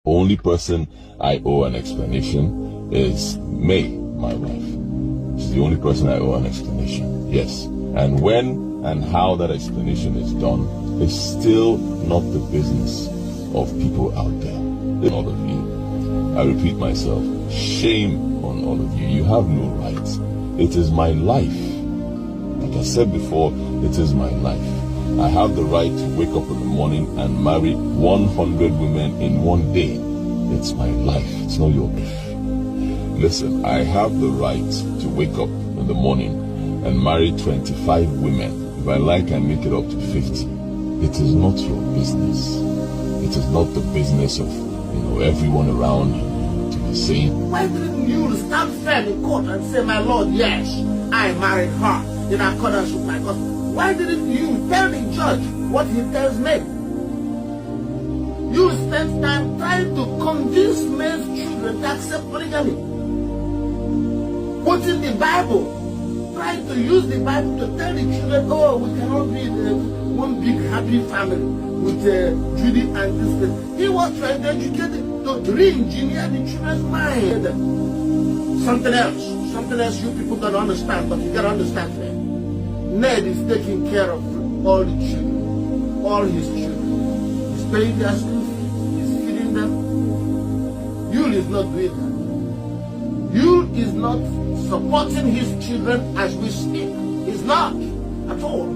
Only person I owe an explanation is May, my wife. She's the only person I owe an explanation. Yes. And when and how that explanation is done is still not the business of people out there. All of you. I repeat myself, shame on all of you. You have no rights. It is my life. Like I said before, it is my life. I have the right to wake up in the morning and marry 100 women in one day. It's my life. It's not your life. Listen, I have the right to wake up in the morning and marry 25 women. If I like, I make it up to 50. It is not your business. It is not the business of, everyone around you to be saying, why didn't you stand firm in court and say, my Lord, yes, I married her in accordance with my custom? Why didn't you tell the judge what he tells men? You spent time trying to convince men's children to accept polygamy. Quoting the Bible, trying to use the Bible to tell the children, oh, we cannot be one big happy family with Judy and this thing. He was trying to educate to re-engineer the children's mind. Something else you people don't understand, but you gotta understand that. Ned is taking care of all the children, all his children. He's paying their school fees, he's feeding them. Yul is not doing that. Yul is not supporting his children as we speak. He's not at all.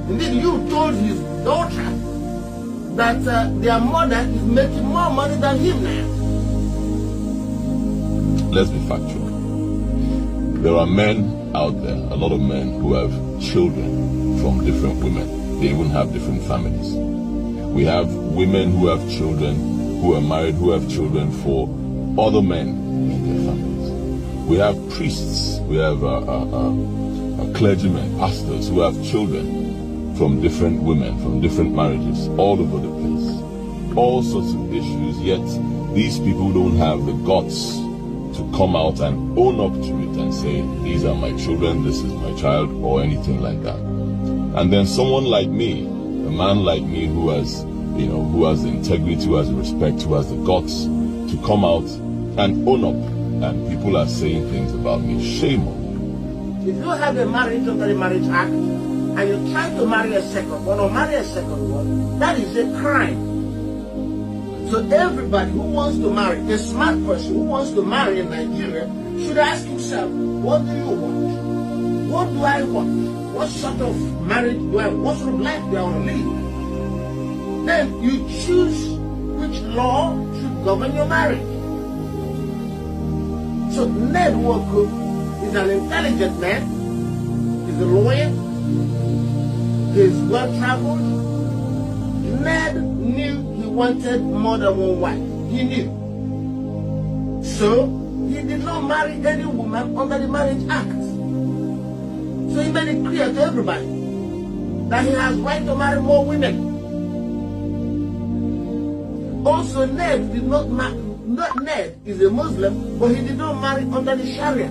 Indeed, Yul told his daughter that their mother is making more money than him now. Let's be factual. There are men out there, a lot of men who have children from different women. They even have different families. We have women who have children, who are married, who have children for other men in their families. We have priests, we have clergymen, pastors who have children from different women, from different marriages, all over the place. All sorts of issues, yet these people don't have the guts to come out and own up to it and say, these are my children, this is my child, or anything like that. And then someone like me, a man like me who has, who has integrity, who has respect, who has the guts to come out and own up, and people are saying things about me. Shame on you. If you have a marriage under the Marriage Act, and you try to marry a second one or marry a second one, that is a crime. So everybody who wants to marry, a smart person who wants to marry in Nigeria, should ask himself, what do you want? What do I want? What sort of marriage do I want? What sort of life do I want to live? Then you choose which law should govern your marriage. So Ned Nwoko is an intelligent man. He's a lawyer. He's well-traveled. Ned knew he wanted more than one wife. He knew. So he did not marry any woman under the Marriage Act. So he made it clear to everybody that he has right to marry more women. Also, Ned did not marry. Ned is a Muslim, but he did not marry under the Sharia.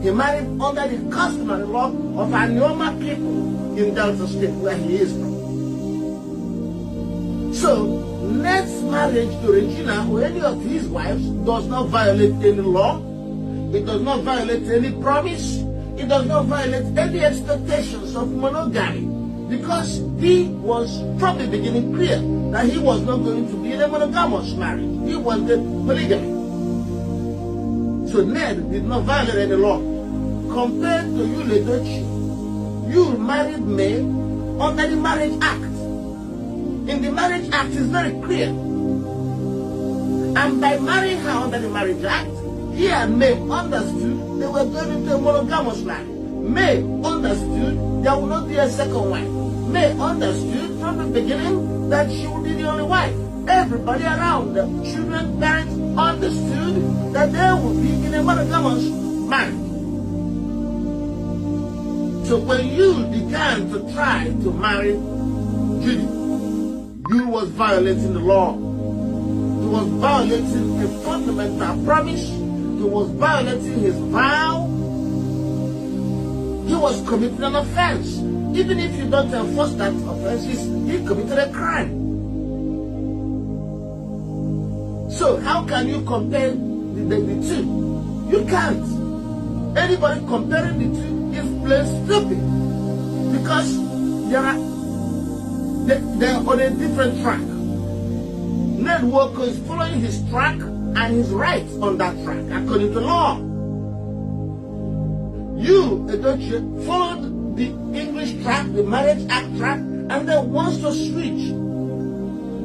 He married under the customary law of Anioma people in Delta State, where he is from. So, Ned's marriage to Regina or any of his wives does not violate any law. It does not violate any promise. It does not violate any expectations of monogamy, because he was from the beginning clear that he was not going to be in a monogamous marriage. He wanted polygamy. So Ned did not violate any law. Compared to you, Edochie, you married May under the Marriage Act. In the Marriage Act, it's very clear. And by marrying her under the Marriage Act, he and May understood they were going into a monogamous marriage. May understood there would not be a second wife. May understood from the beginning that she would be the only wife. Everybody around, the children, parents, understood that they would be in a monogamous marriage. So when you began to try to marry Judy, you was violating the law. You was violating a fundamental promise. You was violating his vow. He was committing an offense. Even if you don't enforce that offense, he committed a crime. So how can you compare the two? You can't. Anybody comparing the two is plain stupid, because they're on a different track. Ned Walker is following his track and his right on that track according to law. You, Edochie, followed the English track, the Marriage Act track, and then wants to switch.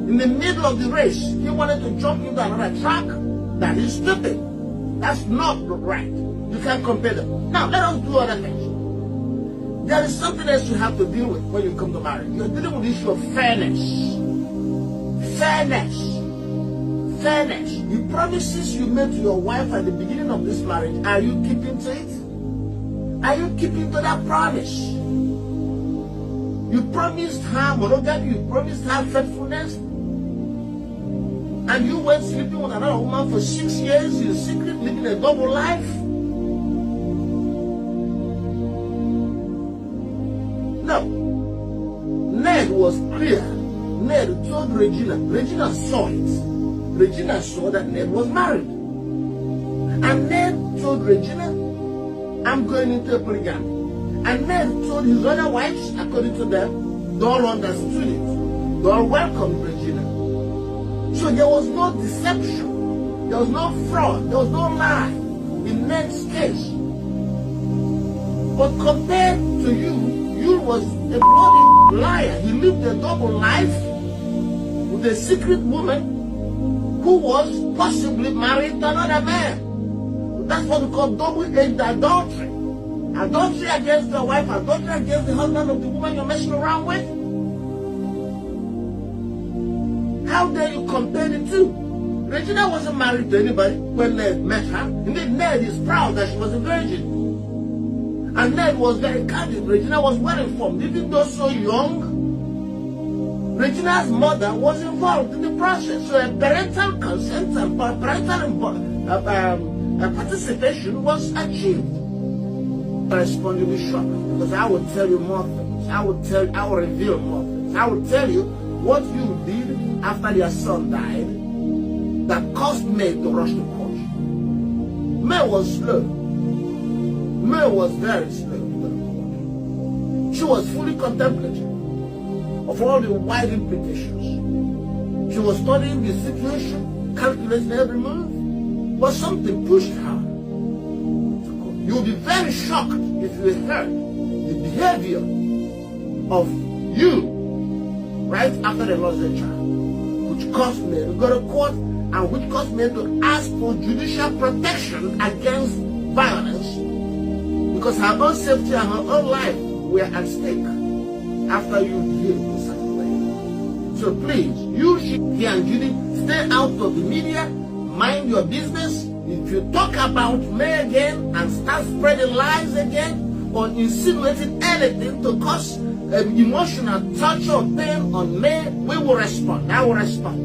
In the middle of the race, he wanted to jump into another track. That is stupid. That's not right. You can't compare them. Now, let us do other things. There is something else you have to deal with when you come to marriage. You're dealing with the issue of fairness. Fairness. Fairness. The promises you made to your wife at the beginning of this marriage, are you keeping to it? Are you keeping to that promise? You promised her monogamy, you promised her faithfulness, and you went sleeping with another woman for 6 years in secret, living a double life. No. Ned was clear. Ned told Regina. Regina saw it. Regina saw that Ned was married. And Ned told Regina, I'm going into a polygamy. And Ned told his other wives, according to them, they all understood it. They all welcomed Regina. So there was no deception. There was no fraud. There was no lie in Ned's case. But compared to you was a bloody liar. He lived a double life with a secret woman who was possibly married to another man. That's what we call double-edged adultery. Adultery against the wife, adultery against the husband of the woman you're messing around with. How dare you compare the two? Regina wasn't married to anybody when Ned met her. Indeed, Ned is proud that she was a virgin. And Ned was very candid. Regina was well informed. Even though so young, Regina's mother was involved in the process. So a parental consent and parental participation was achieved. Correspondingly shocked, because I will tell you more things. I will reveal more things. I will tell you what you did after your son died that caused May to rush to court. May was slow. May was very slow to go to court. She was fully contemplative of all the wide implications. She was studying the situation, calculating every move, but something pushed her. You will be very shocked if you heard the behavior of you right after they lost their child, which caused me to go to court and which caused me to ask for judicial protection against violence, because her own safety and her own life were at stake after you behaved in such a way. So please, you should, and Judy, stay out of the media, mind your business. If you talk about May again and start spreading lies again or insinuating anything to cause emotional torture or pain on May, we will respond. I will respond.